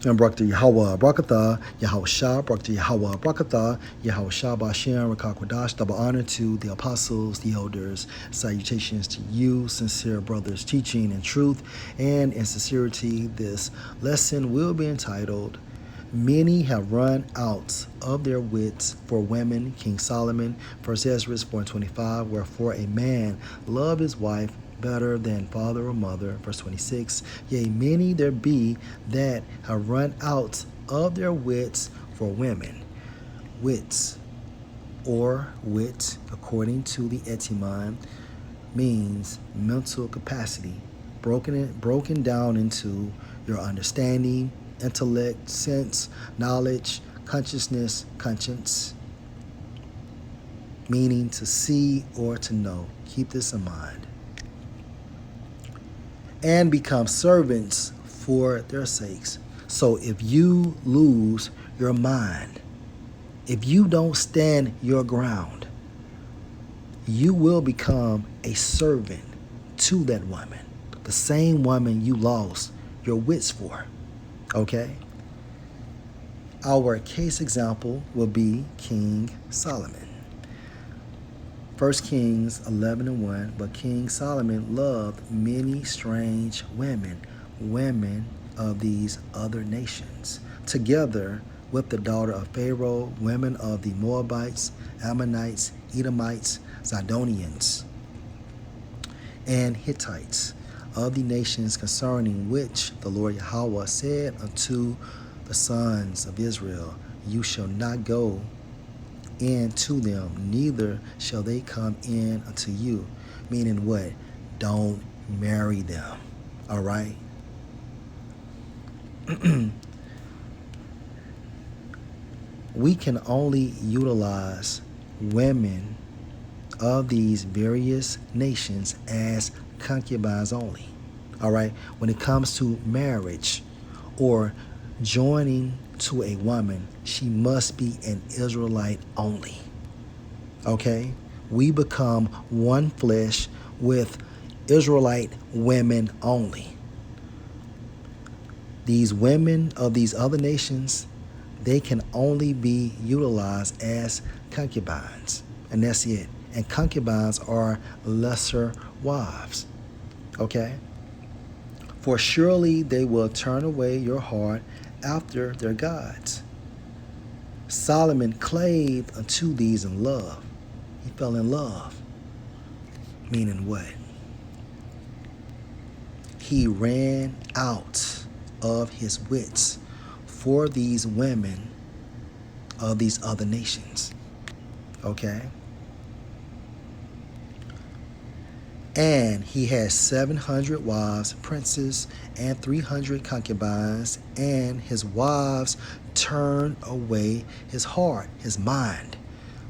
And Barakatah Yahweh Barakatah, Yahweh Shah, Barakatah Yahweh Barakatah, Yahweh Shah Bashem, Rakakwadash, double honor to the apostles, the elders, salutations to you, sincere brothers, teaching in truth and in sincerity. This lesson will be entitled, Many have run out of their wits for women, King Solomon, 1 Ezra 4:25, wherefore a man love his wife better than father or mother, verse 26. Yea, many there be that have run out of their wits for women. Wits, or wit, according to the etymon, means mental capacity, broken down into your understanding, intellect, sense, knowledge, consciousness, conscience, meaning to see or to know. Keep this in mind. And become servants for their sakes. So if you lose your mind, if you don't stand your ground, you will become a servant to that woman, the same woman you lost your wits for. Okay? Our case example will be King Solomon. 1 Kings 11:1, but King Solomon loved many strange women of these other nations, together with the daughter of Pharaoh, women of the Moabites, Ammonites, Edomites, Zidonians, and Hittites, of the nations concerning which the Lord Yahweh said unto the sons of Israel, you shall not go in to them, neither shall they come in unto you. Meaning what? Don't marry them. All right? We can only utilize women of these various nations as concubines only. All right? When it comes to marriage or joining to a woman, she must be an Israelite only. Okay? We become one flesh with Israelite women only. These women of these other nations, they can only be utilized as concubines. And that's it. And concubines are lesser wives. Okay? For surely they will turn away your heart after their gods. Solomon clave unto these in love. He fell in love. Meaning what? He ran out of his wits for these women of these other nations. Okay? And he had 700 wives, princes, and 300 concubines, and his wives turned away his heart, his mind.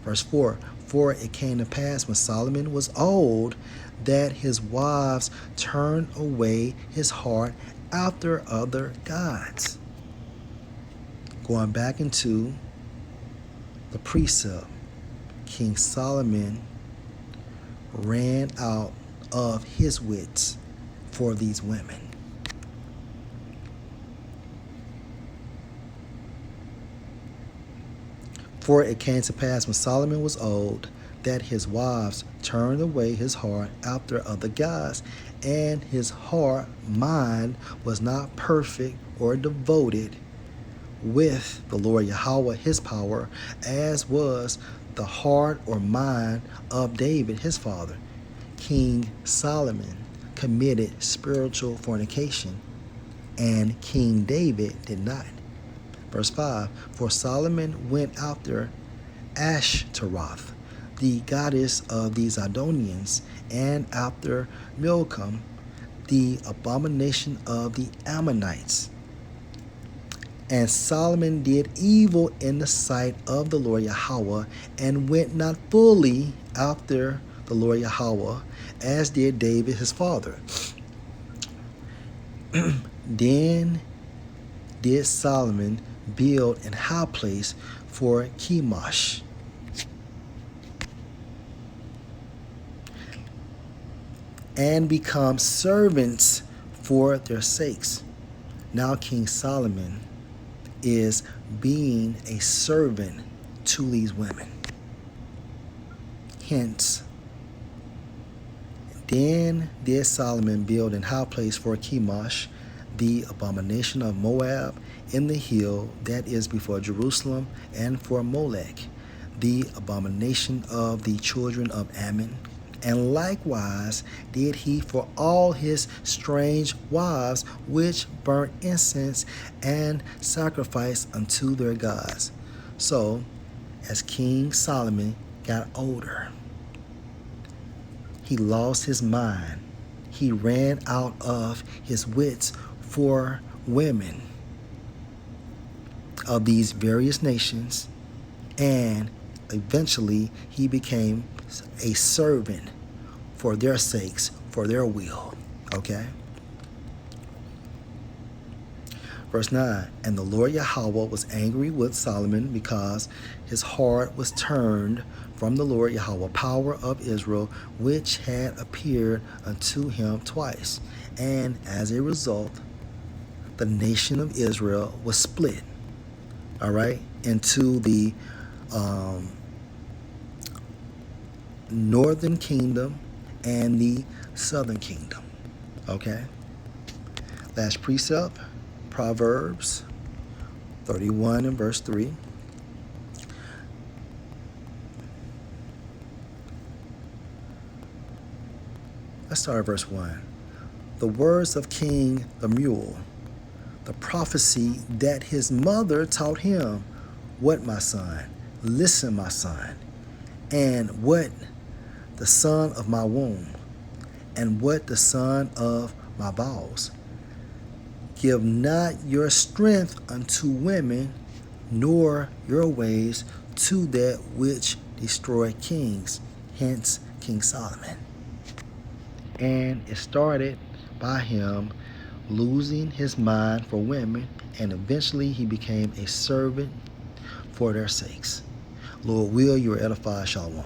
Verse 4, for it came to pass when Solomon was old that his wives turned away his heart after other gods. Going back into the precept, King Solomon ran out of his wits for these women. For it came to pass when Solomon was old that his wives turned away his heart after other gods, and his heart, mind, was not perfect or devoted with the Lord Yahweh his power, as was the heart or mind of David his father. King Solomon committed spiritual fornication, and King David did not. Verse 5, for Solomon went after Ashtaroth, the goddess of the Zidonians, and after Milcom, the abomination of the Ammonites. And Solomon did evil in the sight of the Lord Yahweh, and went not fully after the Lord Yahweh, as did David his father. Then did Solomon build an high place for Chemosh, and become servants for their sakes. Now King Solomon is being a servant to these women. Hence, then did Solomon build an high place for Chemosh, the abomination of Moab, in the hill that is before Jerusalem, and for Molech, the abomination of the children of Ammon. And likewise did he for all his strange wives, which burnt incense and sacrificed unto their gods. So, as King Solomon got older, he lost his mind. He ran out of his wits for women of these various nations, and eventually he became a servant for their sakes, for their will. Okay? Verse 9, and the Lord Yahweh was angry with Solomon because his heart was turned from the Lord Yahweh, power of Israel, which had appeared unto him twice. And as a result, the nation of Israel was split, all right, into the northern kingdom and the southern kingdom. Okay? Last precept, Proverbs 31 and verse 3. Let's start at verse 1. The words of King Lemuel, the prophecy that his mother taught him. What, my son? Listen, my son. And what the son of my womb, and what the son of my bowels. Give not your strength unto women, nor your ways to that which destroy kings. Hence, King Solomon. And it started by him losing his mind for women, and eventually he became a servant for their sakes. Lord will, you are edified. Shalom.